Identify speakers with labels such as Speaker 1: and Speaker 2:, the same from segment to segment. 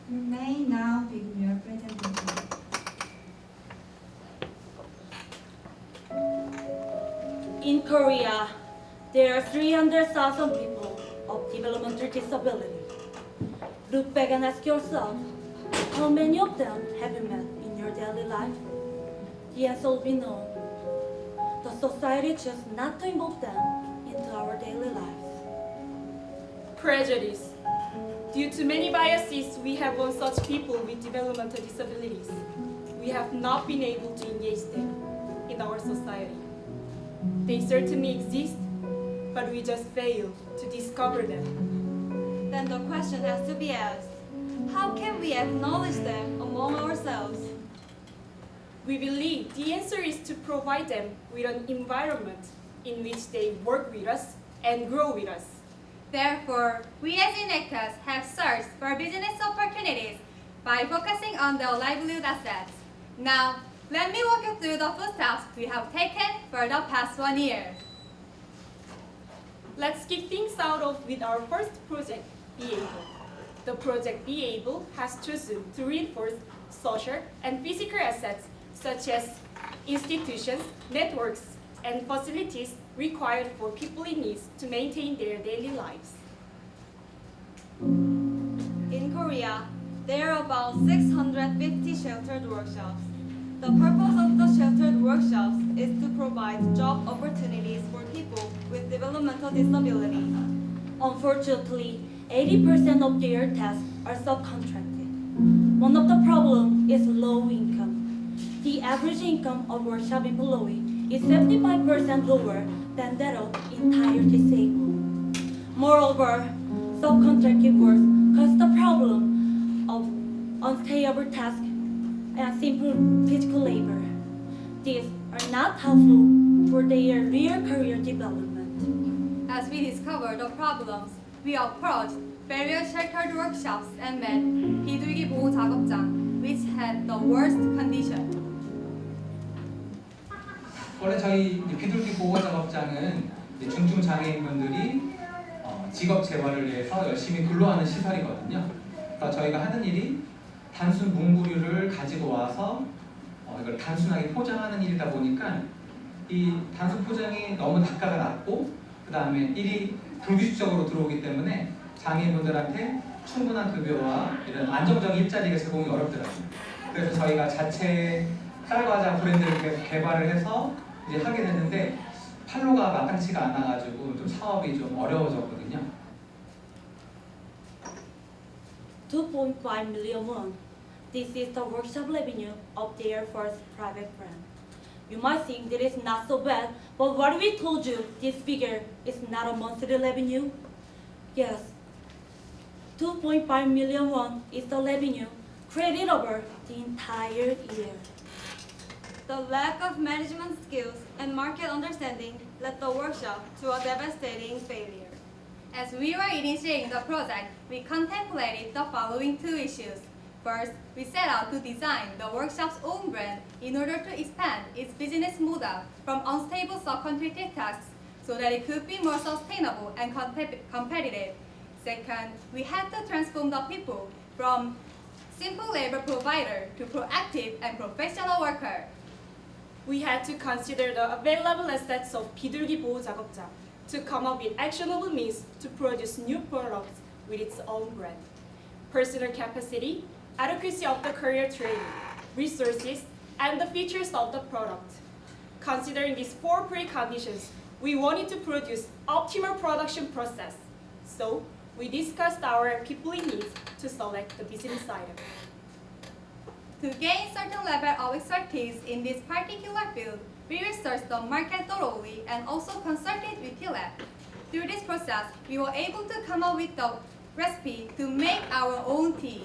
Speaker 1: You may now begin your presentation.
Speaker 2: In Korea, there are 300,000 people of developmental disability. Look back and ask yourself, how many of them have you met in your daily life? The answer will be no. The society chooses not to involve them into our daily lives.
Speaker 3: Prejudice. Due to many biases we have on such people with developmental disabilities, we have not been able to engage them in our society. They certainly exist, but we just fail to discover them.
Speaker 4: Then the question has to be asked, how can we acknowledge them among ourselves?
Speaker 3: We believe the answer is to provide them with an environment in which they work with us and grow with us.
Speaker 5: Therefore, we as Inectas have searched for business opportunities by focusing on their livelihood assets. Now, let me walk you through the footsteps we have taken for the past 1 year.
Speaker 3: Let's kick things out with our first project, Be Able. The project Be Able has chosen to reinforce social and physical assets such as institutions, networks, and facilities required for people in need to maintain their daily lives.
Speaker 4: In Korea, there are about 650 sheltered workshops. The purpose of the sheltered workshops is to provide job opportunities for people with developmental disability.
Speaker 2: Unfortunately, 80% of their tasks are subcontracted. One of the problems is low income. The average income of workshop employee is 75% lower than that of entire disabled. Moreover, subcontracted work causes the problem of unstable tasks and simple physical labor. These are not helpful for their real career development.
Speaker 5: As we discovered the problems, we approached various sheltered workshops and met 비둘기 보호 작업장, which had the worst condition.
Speaker 6: 원래 저희 비둘기 보호 작업장은 중증 장애인분들이 직업 재활을 위해서 열심히 근로하는 시설이거든요. 그러니까 저희가 하는 일이 단순 문구류를 가지고 와서 이걸 단순하게 포장하는 일이다 보니까 이 단순 포장이 너무 단가가 낮고 그 다음에 일이 불규칙적으로 들어오기 때문에 장애인분들한테 충분한 급여와 이런 안정적인 일자리가 제공이 어렵더라고요. 그래서 저희가 자체 쌀과자 브랜드를 개발을 해서 이제 하게 됐는데 판로가 마땅치가 않아가지고 좀 사업이 좀 어려워졌거든요.
Speaker 2: 2.5 million won. This is the workshop revenue of their first private brand. You might think that it's not so bad, but what we told you, this figure is not a monthly revenue. Yes, 2.5 million won is the revenue created over the entire year.
Speaker 4: The lack of management skills and market understanding led the workshop to a devastating failure.
Speaker 5: As we were initiating the project, we contemplated the following two issues. First, we set out to design the workshop's own brand in order to expand its business model from unstable subcontracted tasks so that it could be more sustainable and competitive. Second, we had to transform the people from simple labor provider to proactive and professional worker.
Speaker 3: We had to consider the available assets of 비둘기 보호 작업장 to come up with actionable means to produce new products with its own brand. Personal capacity, adequacy of the career training, resources, and the features of the product. Considering these four preconditions, we wanted to produce optimal production process. So, we discussed our people in need to select the business item.
Speaker 5: To gain certain level of expertise in this particular field, we researched the market thoroughly and also consulted with T-Lab. Through this process, we were able to come up with the recipe to make our own tea.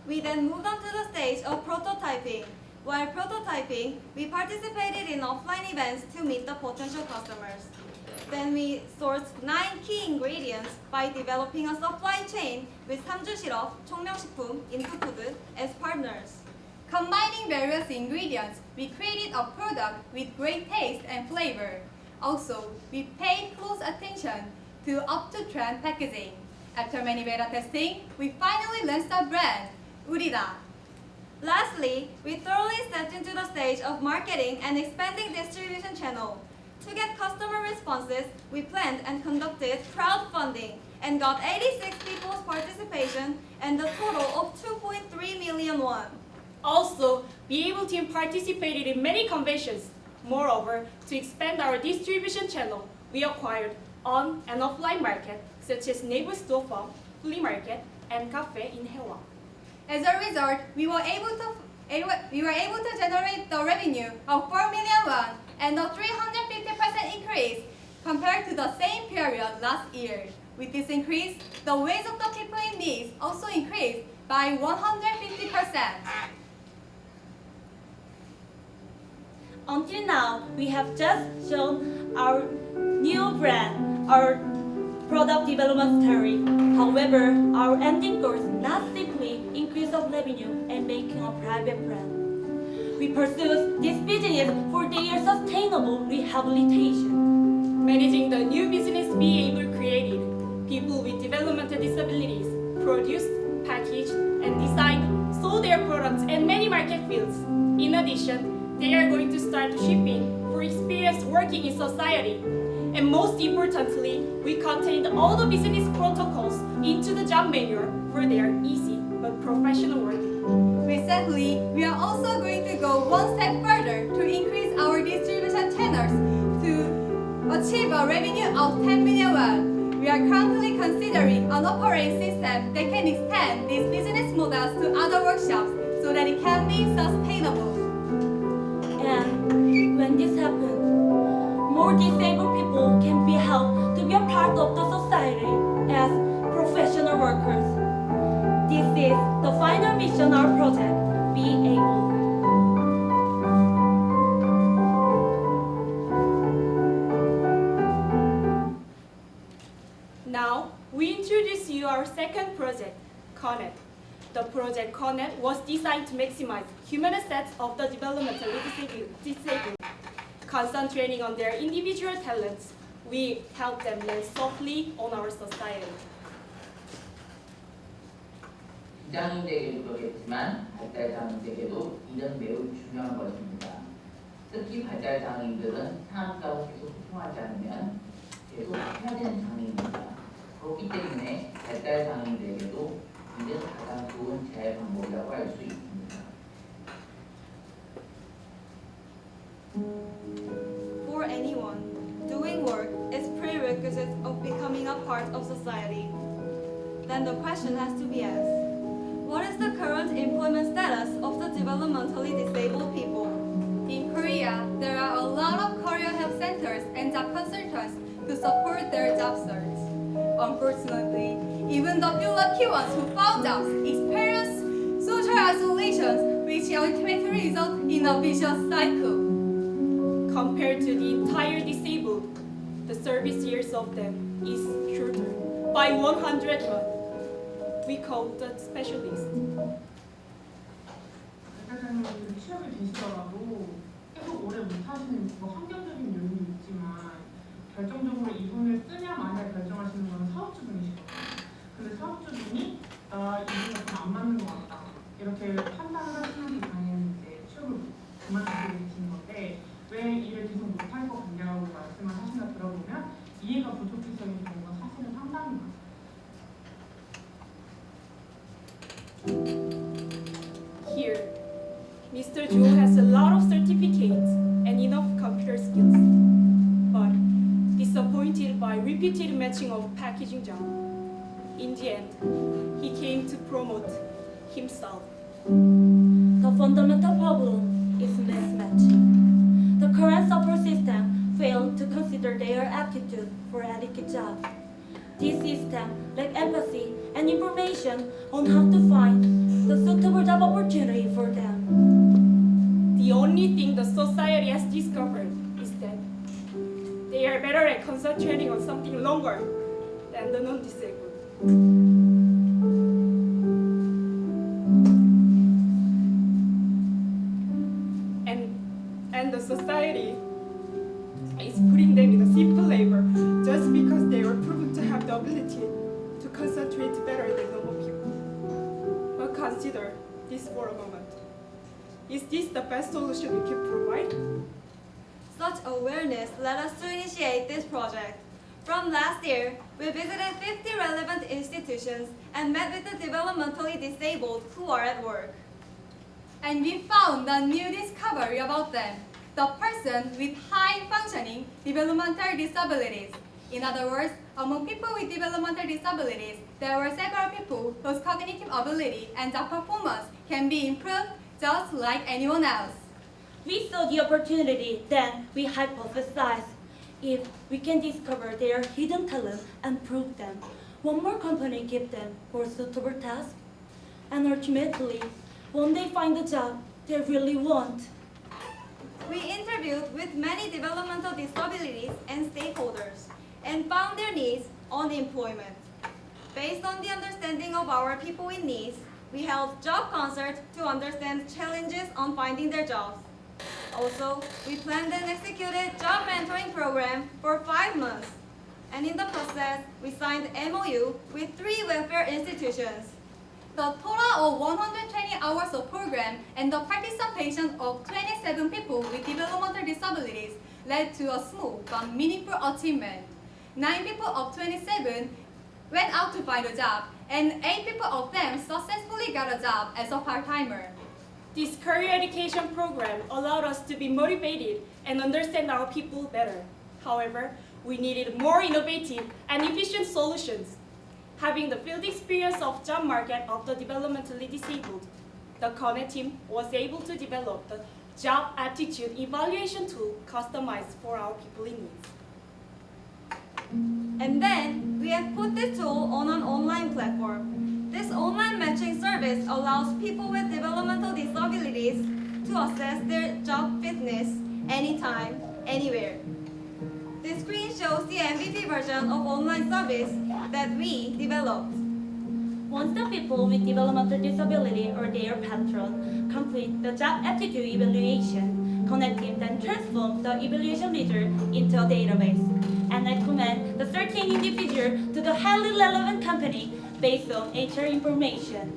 Speaker 4: We then moved on to the stage of prototyping. While prototyping, we participated in offline events to meet the potential customers. Then we sourced 9 key ingredients by developing a supply chain with 삼주실업, 청명식품, 인투푸드 as partners.
Speaker 5: Combining various ingredients, we created a product with great taste and flavor. Also, we paid close attention to up-to-trend packaging. After many beta testing, we finally launched the brand, Urida.
Speaker 4: Lastly, we thoroughly stepped into the stage of marketing and expanding distribution channel. To get customer responses, we planned and conducted crowdfunding and got 86 people's participation and a total of 2.3 million won.
Speaker 3: Also, BA team participated in many conventions. Moreover, to expand our distribution channel, we acquired on and offline market such as neighbor store farm, flea market, and cafe in Haewang.
Speaker 5: As a result, we were able to generate the revenue of 4 million won and a 350% increase compared to the same period last year. With this increase, the wage of the people in need also increased by 150%.
Speaker 2: Until now, we have just shown our new brand, our product development story. However, our ending goal is not simply increase of revenue and making a private brand. We pursue this business for their sustainable rehabilitation.
Speaker 3: Managing the new business BA created, people with developmental disabilities produced, packaged, and designed, sold their products in many market fields. In addition, they are going to start shipping for experience working in society. And most importantly, we contained all the business protocols into the job manual for their easy but professional working.
Speaker 5: Recently, we are also going to go one step further to increase our distribution channels to achieve a revenue of 10 million won. We are currently considering an operating system that can extend these business models to other workshops so that it can be sustainable.
Speaker 2: And when this happens, more disabled people can be helped to be a part of the society as professional workers. This is the final mission of our project, Be Able.
Speaker 3: Now, we introduce you our second project, Connect. The project Connect was designed to maximize human assets of the developmentally disabled. Concentrating on their individual talents, we help them learn softly on our society.
Speaker 7: 비장애인에게도 그렇겠지만 발달장애인에게도 이는 매우 중요한 것입니다. 특히 발달장애인들은 사람과 계속 소통하지 않으면 계속 해야 되는 장애인입니다. 그렇기 때문에 발달장애인들에게도 이는 가장 좋은 재활 방법이라고 할 수 있습니다.
Speaker 4: For anyone, doing work is prerequisite of becoming a part of society. Then the question has to be asked, what is the current employment status of the developmentally disabled people?
Speaker 5: In Korea, there are a lot of career help centers and job consultants to support their job search. Unfortunately, even the few lucky ones who found jobs experience social isolation, which ultimately results in a vicious cycle.
Speaker 3: Compared to the entire disabled, the service years of them is shorter by 100 months. We call the specialist.
Speaker 8: 발달장애인들이 취업이 되시더라도 계속 오래 못하시는 환경적인 요인이 있지만 결정적으로 이분을 쓰냐 마냐 결정하시는 건 사업주분이시거든요. 근데 사업주분이 이분과 좀 안 맞는 것 같다 이렇게 판단을 하시는 당연히 이제 취업을 그만두게 되시는 건데 왜 일을 계속 못할 것 같냐고 말씀을 하시나 들어보면 이해가 부족해서인 경우가 사실은 상당히 많아요.
Speaker 3: Here, Mr. Jo has a lot of certificates and enough computer skills, but disappointed by repeated matching of packaging job. In the end, he came to promote himself.
Speaker 2: The fundamental problem is mismatching. The current support system failed to consider their aptitude for adequate jobs. This system lacks empathy and information on how to find the suitable job opportunity for them.
Speaker 3: The only thing the society has discovered is that they are better at concentrating on something longer than the non-disabled. And the society is putting them in a simple labor just because they were proven to have the ability to concentrate consider this for a moment. Is this the best solution we can provide?
Speaker 4: Such awareness led us to initiate this project. From last year, we visited 50 relevant institutions and met with the developmentally disabled who are at work.
Speaker 5: And we found a new discovery about them, the person with high functioning developmental disabilities. In other words, among people with developmental disabilities, there were several people whose cognitive ability and job performance can be improved just like anyone else.
Speaker 2: We saw the opportunity, then we hypothesized if we can discover their hidden talent and prove them, one more company give them more suitable tasks, and ultimately, when they find the job they really want.
Speaker 4: We interviewed with many developmental disabilities and stakeholders and found their needs on employment. Based on the understanding of our people in needs, we held job concerts to understand challenges on finding their jobs. Also, we planned and executed job mentoring program for 5 months. And in the process, we signed MOU with 3 welfare institutions.
Speaker 5: The total of 120 hours of program and the participation of 27 people with developmental disabilities led to a smooth but meaningful achievement. 9 people of 27 went out to find a job, and 8 people of them successfully got a job as a part-timer.
Speaker 3: This career education program allowed us to be motivated and understand our people better. However, we needed more innovative and efficient solutions. Having the field experience of job market of the developmentally disabled, the Connect team was able to develop the job aptitude evaluation tool customized for our people in need.
Speaker 4: And then, we have put this tool on an online platform. This online matching service allows people with developmental disabilities to assess their job fitness anytime, anywhere. This screen shows the MVP version of online service that we developed.
Speaker 2: Once the people with developmental disability or their patron complete the job aptitude evaluation, Connect team then transforms the evaluation result into a database and recommend the certain individual to the highly relevant company based on HR information.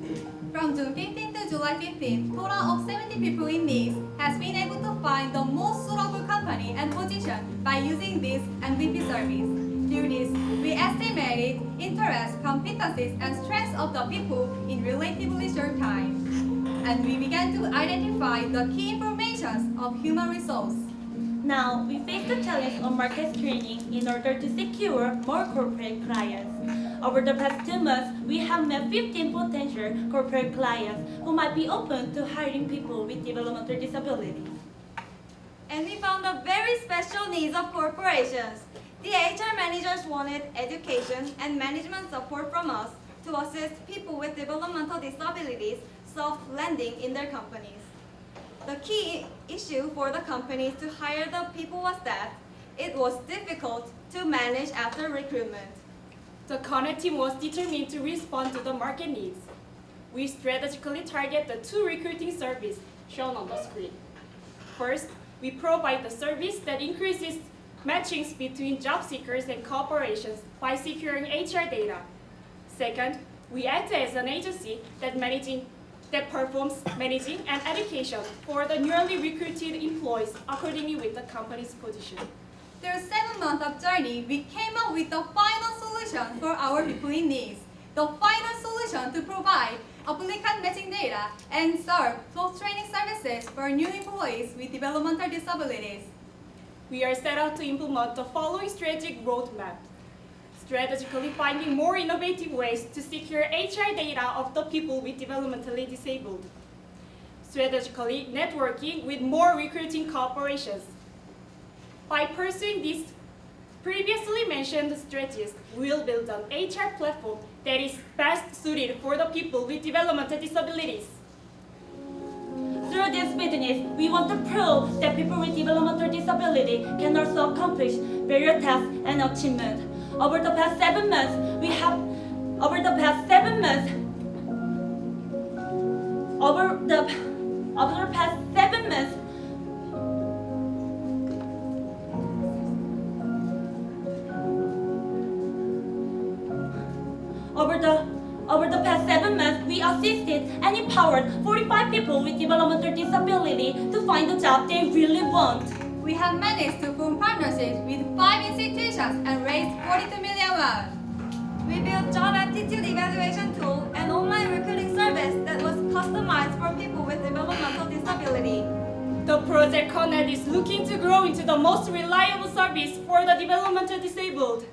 Speaker 5: From June 15 to July 15, total of 70 people in needs has been able to find the most suitable company and position by using this MVP service. Through this, we estimated interest, competencies, and strengths of the people in relatively short time. And we began to identify the key information of human resource.
Speaker 2: Now, we face the challenge of market screening in order to secure more corporate clients. Over the past 2 months, we have met 15 potential corporate clients who might be open to hiring people with developmental disabilities.
Speaker 4: And we found the very special needs of corporations. The HR managers wanted education and management support from us to assist people with developmental disabilities soft-landing in their companies. The key issue for the companies to hire the people was that it was difficult to manage after recruitment.
Speaker 3: The Connect team was determined to respond to the market needs. We strategically target the 2 recruiting services shown on the screen. First, we provide the service that increases matchings between job seekers and corporations by securing HR data. Second, we act as an agency that performs managing and education for the newly recruited employees accordingly with the company's position.
Speaker 5: Through 7 months of journey, we came up with the final solution for our people in needs. The final solution to provide applicant matching data and serve both training services for new employees with developmental disabilities.
Speaker 3: We are set out to implement the following strategic roadmap. Strategically finding more innovative ways to secure HR data of the people with developmentally disabled. Strategically networking with more recruiting corporations. By pursuing these previously mentioned strategies, we will build an HR platform that is best suited for the people with developmental disabilities.
Speaker 2: Through this business, we want to prove that people with developmental disability can also accomplish various tasks and achievements. Over the past 7 months, over the past 7 months, over the Over the past 7 months, we assisted and empowered 45 people with developmental disability to find the job they really want.
Speaker 5: We have managed to form partnerships with 5 institutions and raised 42 million won.
Speaker 4: We built job aptitude evaluation tool and online recruiting service that was customized for people with developmental disability.
Speaker 3: The Project Connect is looking to grow into the most reliable service for the developmentally disabled.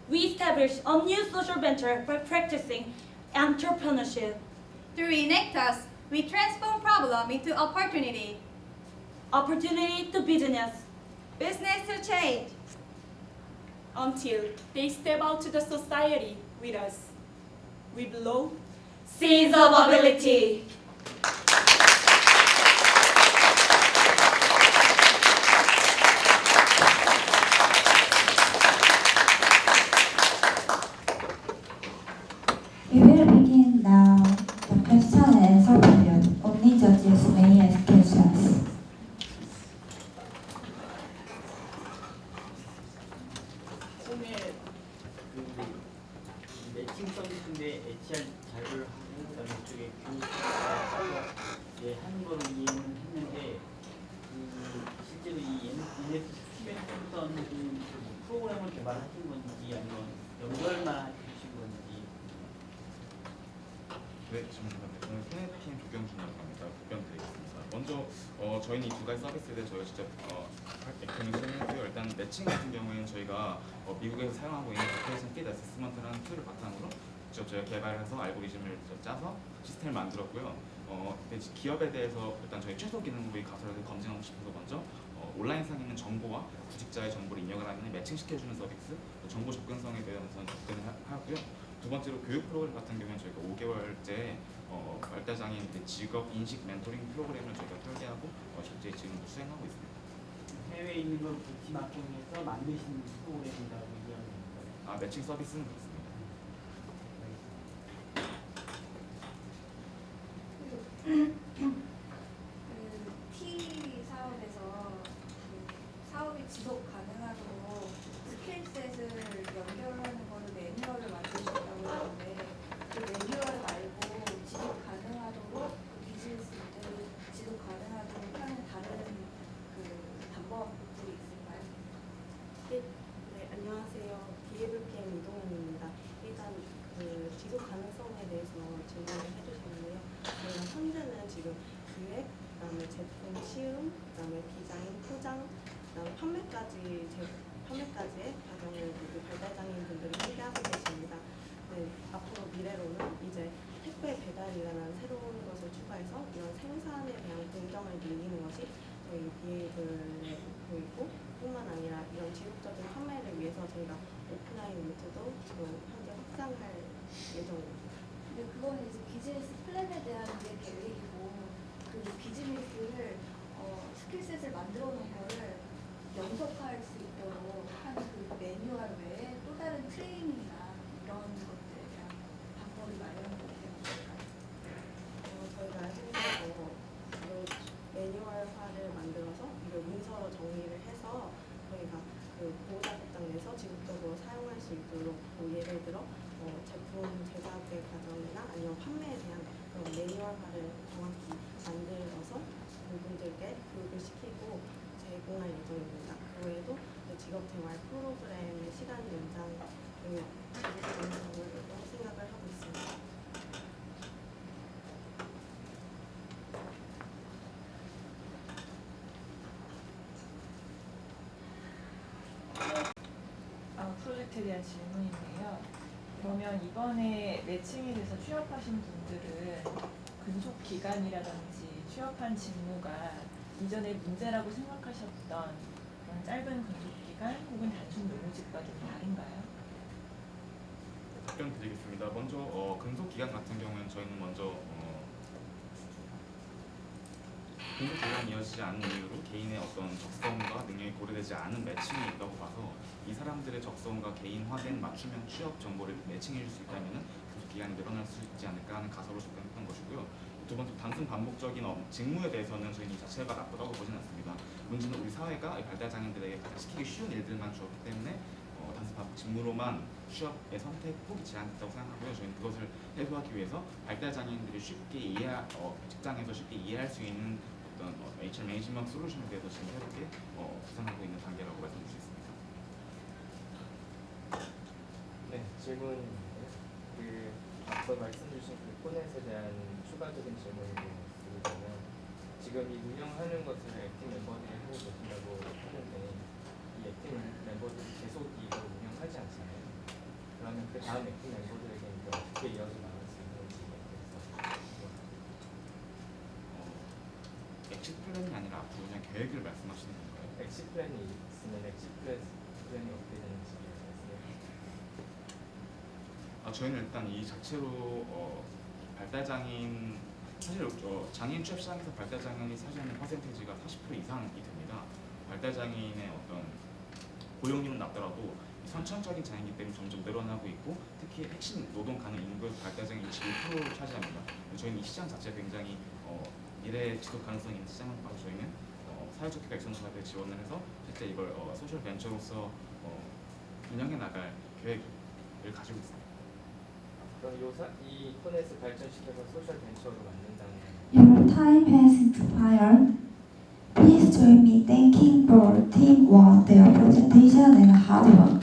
Speaker 2: We established a new social venture by practicing entrepreneurship.
Speaker 5: Through Enactus, we transform problem into opportunity.
Speaker 2: Opportunity to business.
Speaker 4: Business to change.
Speaker 3: Until they step out to the society with us. We blow
Speaker 2: Seeds of ability.
Speaker 1: We will begin now the question and answer period. Only judges may ask questions.
Speaker 9: 처음에 그 매칭 서비스인데 HR 자료를 하고 그다음에 이쪽에 교육을 하는 거로 이해는 했는데 실제로 이 인엑스 스튜던트부터는 그 프로그램을 개발하신 건지 아니면 연결만 해주신 건지.
Speaker 10: 네, 질문합니다. 저는 손해팀 조경준이라고 합니다. 답변 드리겠습니다. 먼저 저희는 이 두 가지 서비스에 대해 저희가 직접 액션을 수행했고요. 일단 매칭 같은 경우에는 저희가 미국에서 사용하고 있는 로케이션 피드 어세스먼트라는 툴을 바탕으로 직접 저희가 개발해서 알고리즘을 짜서 시스템을 만들었고요. 기업에 대해서 일단 저희 최소 기능부의 가설을 검증하고 싶어서 먼저 온라인상에 있는 정보와 구직자의 정보를 입력을 하면 매칭시켜주는 서비스, 정보 접근성에 대해서 접근을 하고요. 두 번째로 교육 프로그램 같은 경우는 저희가 5개월째 발달장애인 직업 인식 멘토링 프로그램을 저희가 설계하고 실제 지금 수행하고 있습니다.
Speaker 9: 해외에 있는 걸 부티마킹해서 만드신 프로그램이라고 이해하는 건가요?
Speaker 10: 매칭 서비스는 그렇습니다.
Speaker 11: T 사업에서 사업이 지속 가능하도록 스킬셋을 연결하는 걸로 매뉴얼을 만드셨다고 하는데 그 매뉴얼 말고 지속 가능하도록 비즈니스들 지속 가능하도록 하는 다른 그 방법들이 있을까요?
Speaker 12: 네, 안녕하세요. BABPM 이동현입니다. 일단 그 지속 가능성에 대해서 질문을 해주셨는데요. 저희가 현재는 지금 기획, 그다음에 제품 시음, 그다음에 디자인, 포장, 그다음에 판매까지의 과정을 발달장애인 분들이 함께하고 계십니다. 네, 앞으로 미래로는 이제 택배 배달이라는 새로운 것을 추가해서 이런 생산에 대한 공정을 늘리는 것이 저희 BA들의 목표이고 뿐만 아니라 이런 지속적인 판매를 위해서 저희가 오프라인 루트도 지금 현재 확장할 예정입니다.
Speaker 11: 근데 그거는 이제 비즈니스 플랜에 대한 게 계획이고 그 비즈니스를 스킬셋을 만들어 놓은 거를 연속할 수 있도록 하는 그 매뉴얼 외에 또 다른 트레이닝이나 이런 것들에 대한 방법이 마련되어 있을까요?
Speaker 12: 저희가 현재 매뉴얼화를 만들어서 이걸 문서로 정리를 해서 저희가 그 보호자격증 내서 지속적으로 사용할 수 있도록 예를 들어 제품 제작의 과정이나 아니면 판매에 대한 그런 매뉴얼화를 정확히 만들어서 그분들께 교육을 시키고 제공할 예정입니다. 그 외에도 직업생활 프로그램의 시간 연장을 지속 가능성을 생각을 하고 있습니다.
Speaker 13: 프로젝트에 대한 질문인데요. 그러면 이번에 매칭이 돼서 취업하신 분들은 근속 기간이라든지 취업한 직무가 이전에 문제라고 생각하셨던 그런 짧은 근속 기간 혹은 단순 노무직과 좀 다른가요?
Speaker 10: 답변 드리겠습니다. 먼저 근속 기간 같은 경우에는 저희는 먼저 근속 기간이 이어지지 않는 이유로 개인의 어떤 적성과 능력이 고려되지 않은 매칭이 있다고 봐서 이 사람들의 적성과 개인화된 맞춤형 취업 정보를 매칭해 줄 수 있다면 근속 기간이 늘어날 수 있지 않을까 하는 가설로 접근했던 것이고요. 두 번째, 단순 반복적인 직무에 대해서는 저희는 이 자체가 나쁘다고 보지는 않습니다. 문제는 우리 사회가 발달장애인들에게 가장 시키기 쉬운 일들만 주었기 때문에 단순 직무로만 취업의 선택 폭이 제한됐다고 생각하고요. 저희는 그것을 해소하기 위해서 발달 장애인들이 쉽게 직장에서 쉽게 이해할 수 있는 어떤 HR 매니지먼트 솔루션에 대해서 지금 새롭게 구상하고 있는 단계라고 말씀드릴 수 있습니다.
Speaker 14: 네, 질문인데 앞서 말씀 주신 그 포넷에 대한 추가적인 질문을 드리자면 지금 이 운영하는 것을 액팅 멤버들이 하고 계신다고 하는데 이 액팅 멤버들이 계속 이걸 운영하지 않잖아요. 그러면 그 다음 액팅 멤버들에게 이제 어떻게 이어져 나갈 수 있는지
Speaker 10: 엑시 플랜이 아니라 앞으로 그냥 계획을 말씀하시는 건가요?
Speaker 14: 엑시 플랜이 있으면 엑시 플랜이 어떻게 되는지
Speaker 10: 저희는 일단 이 자체로 발달장애인 사실 장애인 취업 시장에서 발달장애인이 차지하는 퍼센테이지가 40% 이상이 됩니다. 발달장애인의 어떤 고용률은 낮더라도 선천적인 장애이기 때문에 점점 늘어나고 있고 특히 핵심 노동 가능 인구에서 발달장애인이 21%를 차지합니다. 저희는 이 시장 자체가 굉장히 미래 지속 가능성이 있는 시장을 봐서 저희는 사회적 기업 액션사업에 지원을 해서 실제 이걸 소셜 벤처로서 운영해 나갈 계획을 가지고 있습니다.
Speaker 14: 그럼 이 포넷을 발전시켜서 소셜 벤처로 만든다는
Speaker 1: Your time has expired. Please join me thanking for Team 1 their presentation and hard work.